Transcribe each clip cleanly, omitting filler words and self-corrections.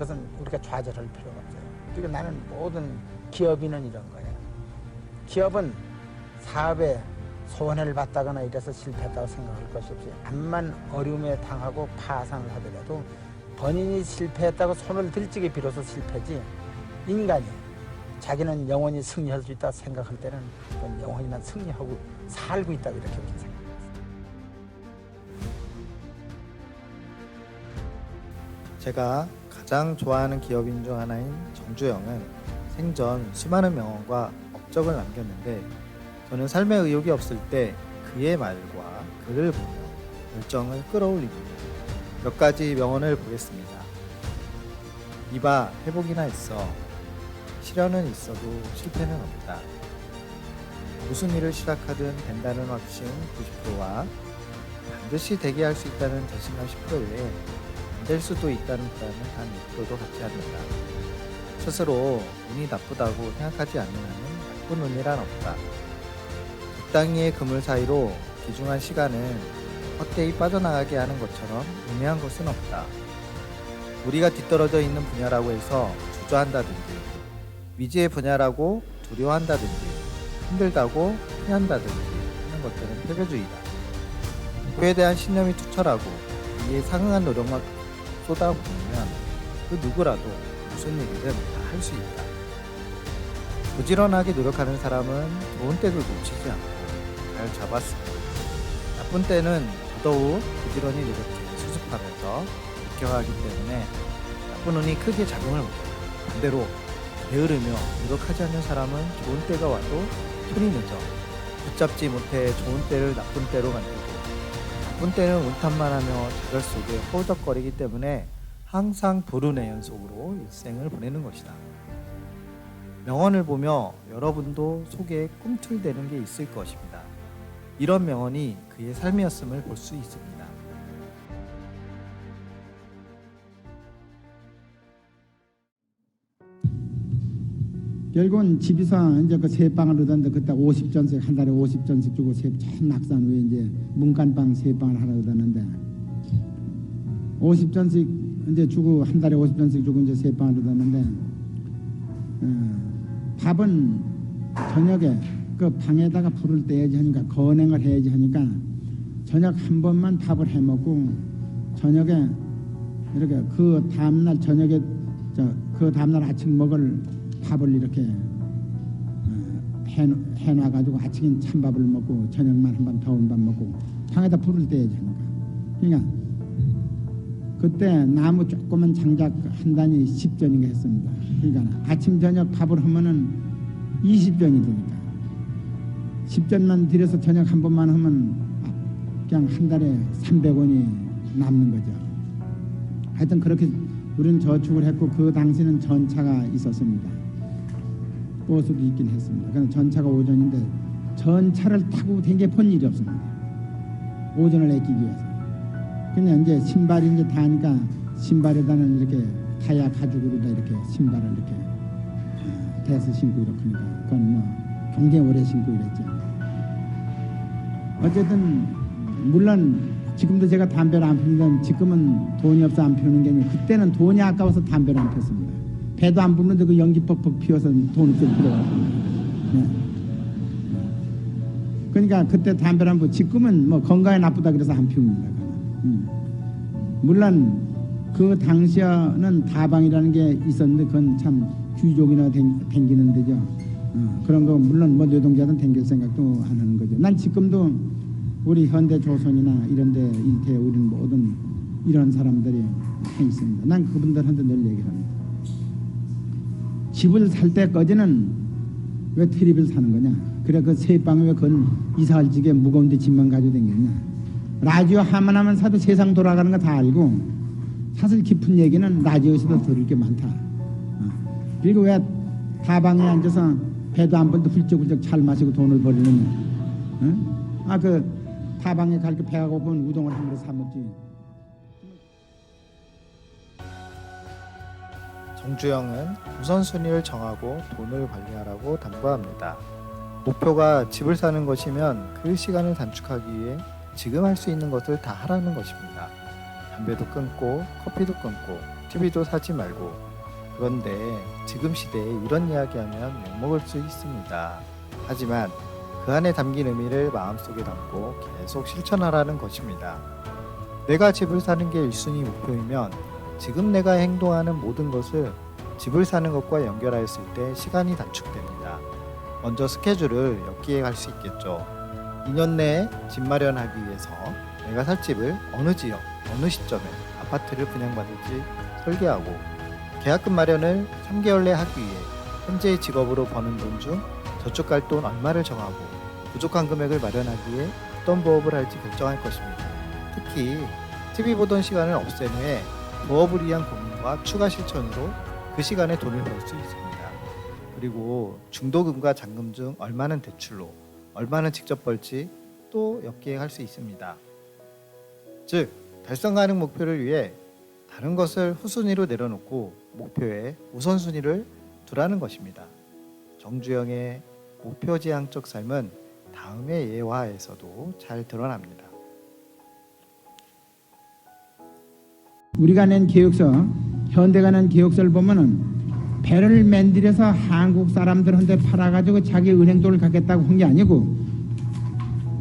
그것은 우리가 좌절할 필요가 없어요. 그리고 나는 모든 기업인은 이런 거예요. 기업은 사업에 손해를 봤다거나 이래서 실패했다고 생각할 것이 없어요. 암만 어려움에 당하고 파산을 하더라도 본인이 실패했다고 손을 들찌게 비로소 실패지, 인간이 자기는 영원히 승리할 수 있다고 생각할 때는 그건 영원히 난 승리하고 살고 있다고 이렇게 생각합니다. 제가 가장 좋아하는 기업인 중 하나인 정주영은 생전 수많은 명언과 업적을 남겼는데, 저는 삶에 의욕이 없을 때 그의 말과 글을 보며 열정을 끌어올립니다. 몇 가지 명언을 보겠습니다. 이봐, 회복이나 있어. 시련은 있어도 실패는 없다. 무슨 일을 시작하든 된다는 확신 90%와 반드시 되게 할 수 있다는 자신감 10% 외에 안 될 수도 있다는 불안은 단 2%도 갖지 않는다. 스스로 운이 나쁘다고 생각하지 않는 한은 나쁜 운이란 없다. 적당히의 그물 사이로 귀중한 시간을 헛되이 빠져나가게 하는 것처럼 의미한 것은 없다. 우리가 뒤떨어져 있는 분야라고 해서 주저한다든지, 미지의 분야라고 두려워한다든지, 힘들다고 피한다든지 하는 것들은 패배주의다. 목표에 대한 신념이 투철하고 이에 상응한 노력만 쏟아부으면 그 누구라도 무슨 일이든 다 할 수 있다. 부지런하게 노력하는 사람은 좋은 때를 놓치지 않고 잘 잡았습니다. 나쁜 때는 더더욱 부지런히 노력해 수습하면서 지켜가기 때문에 나쁜 운이 크게 작용을 못합니다. 반대로 게으르며 노력하지 않는 사람은 좋은 때가 와도 손이 늦어 붙잡지 못해 좋은 때를 나쁜 때로 만들고, 나쁜 때는 운탓만 하며 좌절 속에 허우적거리기 때문에 항상 불운의 연속으로 일생을 보내는 것이다. 명언을 보며 여러분도 속에 꿈틀대는 게 있을 것입니다. 이런 명언이 그의 삶이었음을 볼 수 있습니다. 결국은 집에서 이제 그 세방을 얻었는데, 그때 50전씩, 한 달에 50전씩 주고 참 낙산 후에 이제 문간방 세방을 하나 얻었는데, 50전씩 이제 주고, 한 달에 50전씩 주고 이제 세방을 얻었는데, 밥은 저녁에 그 방에다가 불을 떼야지 하니까, 건행을 해야지 하니까 저녁 한 번만 밥을 해 먹고, 저녁에 이렇게 그 다음날 저녁에 그 다음날 아침 먹을 밥을 이렇게 해놔가지고 아침엔 찬밥을 먹고 저녁만 한 번 더운 밥 먹고 방에다 불을 떼야지 하니까. 그러니까 그때 나무 조그만 장작 한 단이 10전인가 했습니다. 그러니까 아침 저녁 밥을 하면은 20전이 되니까 10전만 들여서 저녁 한 번만 하면 그냥 한 달에 300원이 남는 거죠. 하여튼 그렇게 우리는 저축을 했고, 그 당시는 전차가 있었습니다. 버스도 있긴 했습니다. 그런데 전차가 오전인데 전차를 타고 댕겨 본 일이 없습니다. 오전을 아끼기 위해서. 그냥 이제 신발이 이제 다니까 신발에다는 이렇게 타야 가죽으로다 이렇게 신발을 이렇게 대서 신고 이렇게니까 그건 뭐 굉장히 오래 신고 이랬죠. 어쨌든 물론 지금도 제가 담배를 안 피우는데, 지금은 돈이 없어 안 피우는 게 아니고 그때는 돈이 아까워서 담배를 안 폈습니다. 배도 안 부는데 그 연기 퍽퍽 피워서 돈 없을 필요가 없습니다. 네. 그러니까 그때 담배를 안 피우고, 지금은 뭐 건강에 나쁘다 그래서 안 피웁니다. 물론 그 당시에는 다방이라는 게 있었는데 그건 참 귀족이나 댕기는 데죠. 그런 거 물론 뭐 노동자든 댕길 생각도 안 하는 거죠. 난 지금도 우리 현대 조선이나 이런 데 일대 우리는 모든 이런 사람들이 많이 있습니다. 난 그분들한테 늘 얘기를 합니다. 집을 살 때까지는 왜 테리비를 사는 거냐? 그래 그 세방에 왜 그건 이사할 적에 무거운데 집만 가지고 다녔냐? 라디오 하나만 사도 세상 돌아가는 거 다 알고, 사실 깊은 얘기는 라디오에서도 들을 게 많다. 그리고 왜 다방에 앉아서 배도 한 번도 훌쩍훌쩍 잘 마시고 돈을 버리느냐? 그 다방에 갈 때 배가 고프면 우동을 한 그릇 사 먹지. 정주영은 우선순위를 정하고 돈을 관리하라고 당부합니다. 목표가 집을 사는 것이면 그 시간을 단축하기 위해 지금 할 수 있는 것을 다 하라는 것입니다. 담배도 끊고 커피도 끊고 TV도 사지 말고. 그런데 지금 시대에 이런 이야기하면 욕먹을 수 있습니다. 하지만 그 안에 담긴 의미를 마음속에 담고 계속 실천하라는 것입니다. 내가 집을 사는 게 1순위 목표이면 지금 내가 행동하는 모든 것을 집을 사는 것과 연결하였을 때 시간이 단축됩니다. 먼저 스케줄을 엿기획할 수 있겠죠. 2년 내에 집 마련하기 위해서 내가 살 집을 어느 지역, 어느 시점에 아파트를 분양받을지 설계하고, 계약금 마련을 3개월 내에 하기 위해 현재의 직업으로 버는 돈 중 저축 갈 돈 얼마를 정하고 부족한 금액을 마련하기 위해 어떤 부업을 할지 결정할 것입니다. 특히 TV 보던 시간을 없앤 후에 부업을 위한 고민과 추가 실천으로 그 시간에 돈을 벌 수 있습니다. 그리고 중도금과 잔금 중 얼마는 대출로, 얼마는 직접 벌지 또 엿기획할 수 있습니다. 즉, 달성 가능 목표를 위해 다른 것을 후순위로 내려놓고 목표에 우선순위를 두라는 것입니다. 정주영의 목표지향적 삶은 다음의 예화에서도 잘 드러납니다. 우리가 낸 계획서, 현대가 낸 계획서를 보면은 배를 만들어서 한국 사람들한테 팔아가지고 자기 은행돈을 갖겠다고 한 게 아니고,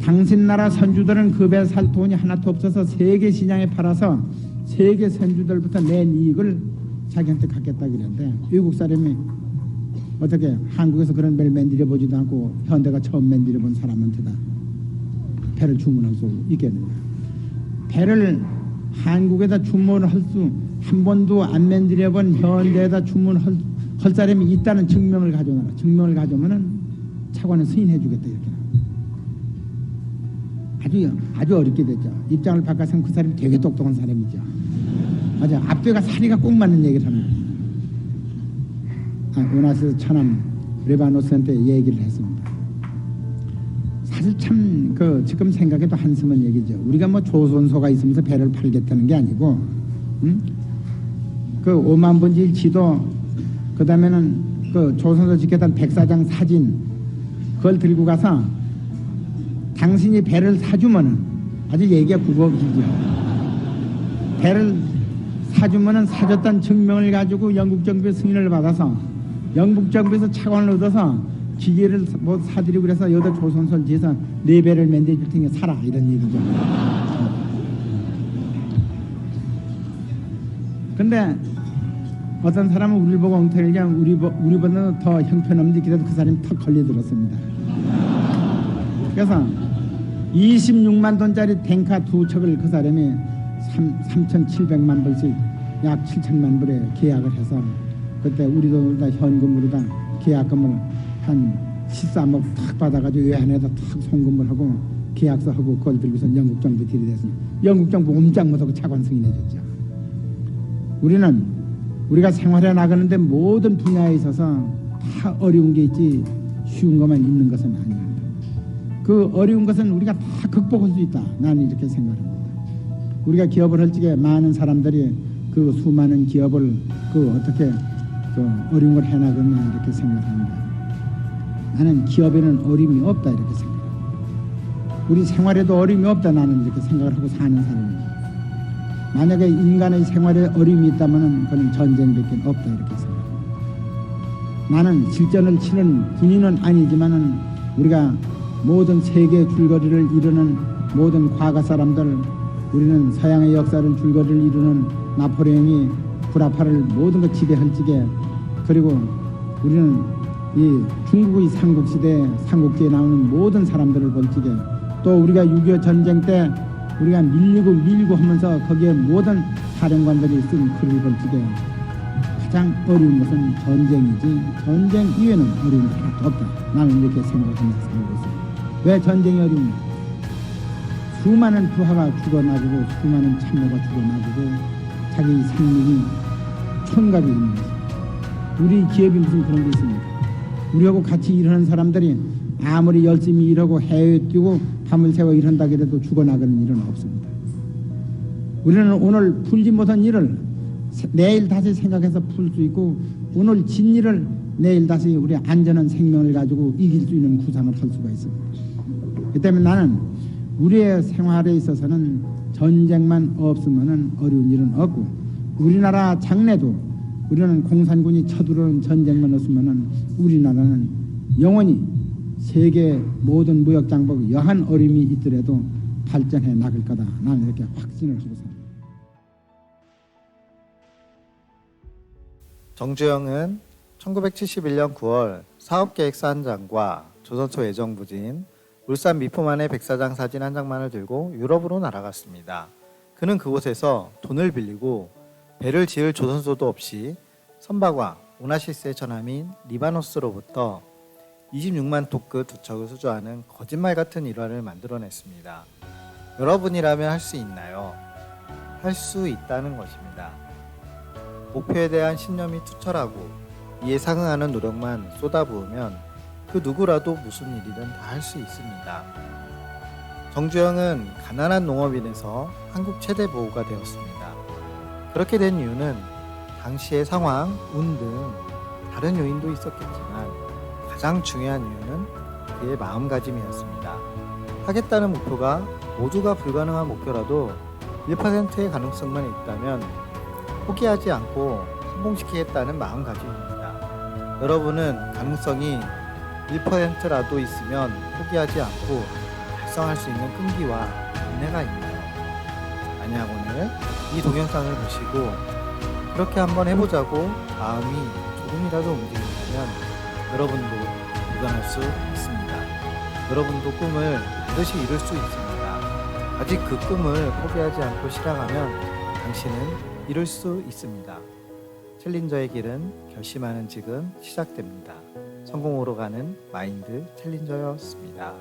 당신 나라 선주들은 그 배 살 돈이 하나도 없어서 세계 시장에 팔아서 세계 선주들부터 낸 이익을 자기한테 갖겠다 그랬는데, 외국 사람이 어떻게 한국에서 그런 배를 만들어 보지도 않고 현대가 처음 만들어 본 사람한테다 배를 주문할 수 있겠는가? 배를 한국에다 주문할 수 한 번도 안 만들어 본 현대에다 주문할 사람이 있다는 증명을 가져오라. 증명을 가져오면은 차관은 승인해 주겠다 이렇게. 아주 어렵게 됐죠. 입장을 바꿔서 그 사람이 되게 똑똑한 사람이죠. 맞아. 앞뒤가 사리가 꼭 맞는 얘기를 합니다. 은하스 차남 레바노스한테 얘기를 했습니다. 사실 참 지금 생각해도 한심한 얘기죠. 우리가 뭐 조선소가 있으면서 배를 팔겠다는 게 아니고, 그 5만 번지 지도, 그 다음에는 그 조선소 지켰던 백사장 사진, 그걸 들고 가서 당신이 배를 사주면은, 아주 얘기가 국어기죠. 배를 사주면은 사줬다는 증명을 가지고 영국 정부의 승인을 받아서 영국 정부에서 차관을 얻어서 기계를 뭐 사드리고 그래서 여기다 조선소를 지어서 4배를 만들어줄 테니까 사라 이런 얘기죠. 근데 어떤 사람은 우리를 보고 엉터리게 우리보다 더 형편없는 그래도 그 사람이 턱 걸려들었습니다. 그래서 26만 돈짜리 탱카 2척을 그 사람이 3,700만 불씩 약 7천만 불에 계약을 해서, 그때 우리 돈으로 다 현금으로 다 계약금을 한 13억 탁 받아가지고 외환에다 탁 송금을 하고 계약서하고 그걸 들고서 영국 정부 들이댔습니다. 영국 정부 옴짝 못하고 차관 승인해줬죠. 우리가 생활해 나가는데 모든 분야에 있어서 다 어려운 게 있지 쉬운 것만 있는 것은 아닙니다. 그 어려운 것은 우리가 다 극복할 수 있다. 나는 이렇게 생각합니다. 우리가 기업을 할 적에 많은 사람들이 그 수많은 기업을 어떻게 어려운 걸 해나가냐 이렇게 생각합니다. 나는 기업에는 어려움이 없다 이렇게 생각합니다. 우리 생활에도 어려움이 없다 나는 이렇게 생각을 하고 사는 사람입니다. 만약에 인간의 생활에 어려움이 있다면 그건 전쟁밖에 없다 이렇게 생각합니다. 나는 실전을 치는 군인은 아니지만은 우리가 모든 세계 줄거리를 이루는 모든 과거 사람들, 우리는 서양의 역사를 줄거리를 이루는 나폴레옹이 구라파를 모든 것 지배할 적에, 그리고 우리는 이 중국의 삼국시대 삼국지에 나오는 모든 사람들을 볼 적에, 또 우리가 6.25 전쟁 때 우리가 밀고 하면서 거기에 모든 사령관들이 쓴 글을 볼 적에 가장 어려운 것은 전쟁이지 전쟁 이외에는 어려운 게 하나도 없다. 나는 이렇게 생각하면서 살고 있습니다. 왜 전쟁이 어려운가? 수많은 부하가 죽어나가고 수많은 참모가 죽어나가고 자기 생명이 촌각이 있는 거죠. 우리 기업이 무슨 그런 게 있습니까? 우리하고 같이 일하는 사람들이 아무리 열심히 일하고 해외에 뛰고 밤을 새워 일한다 그래도 죽어나가는 일은 없습니다. 우리는 오늘 풀지 못한 일을 내일 다시 생각해서 풀 수 있고, 오늘 진 일을 내일 다시 우리 안전한 생명을 가지고 이길 수 있는 구상을 할 수가 있습니다. 그 때문에 나는 우리의 생활에 있어서는 전쟁만 없으면 어려운 일은 없고, 우리나라 장래도 우리는 공산군이 쳐들어오는 전쟁만 없으면은 우리나라는 영원히 세계 모든 무역 장벽 여한 어림이 있더라도 발전해 나갈 거다. 나는 이렇게 확신을 하고 삽니다. 정주영은 1971년 9월 사업계획서 한 장과 조선소 예정부지인 울산 미포만의 백사장 사진 한 장만을 들고 유럽으로 날아갔습니다. 그는 그곳에서 돈을 빌리고 배를 지을 조선소도 없이 선박과 오나시스의 전함인 리바노스로부터 26만 토크 두 척을 수주하는 거짓말 같은 일화를 만들어냈습니다. 여러분이라면 할 수 있나요? 할 수 있다는 것입니다. 목표에 대한 신념이 투철하고 이에 상응하는 노력만 쏟아부으면 그 누구라도 무슨 일이든 다 할 수 있습니다. 정주영은 가난한 농업인에서 한국 최대 보호가 되었습니다. 그렇게 된 이유는 당시의 상황, 운 등 다른 요인도 있었겠지만 가장 중요한 이유는 그의 마음가짐이었습니다. 하겠다는 목표가 모두가 불가능한 목표라도 1%의 가능성만 있다면 포기하지 않고 성공시키겠다는 마음가짐입니다. 여러분은 가능성이 1%라도 있으면 포기하지 않고 달성할 수 있는 끈기와 인내가 있나요? 만약 오늘 이 동영상을 보시고 그렇게 한번 해보자고 마음이 조금이라도 움직인다면 여러분도 도전할 수 있습니다. 여러분도 꿈을 반드시 이룰 수 있습니다. 아직 그 꿈을 포기하지 않고 실행하면 당신은 이룰 수 있습니다. 챌린저의 길은 결심하는 지금 시작됩니다. 성공으로 가는 마인드 챌린저였습니다.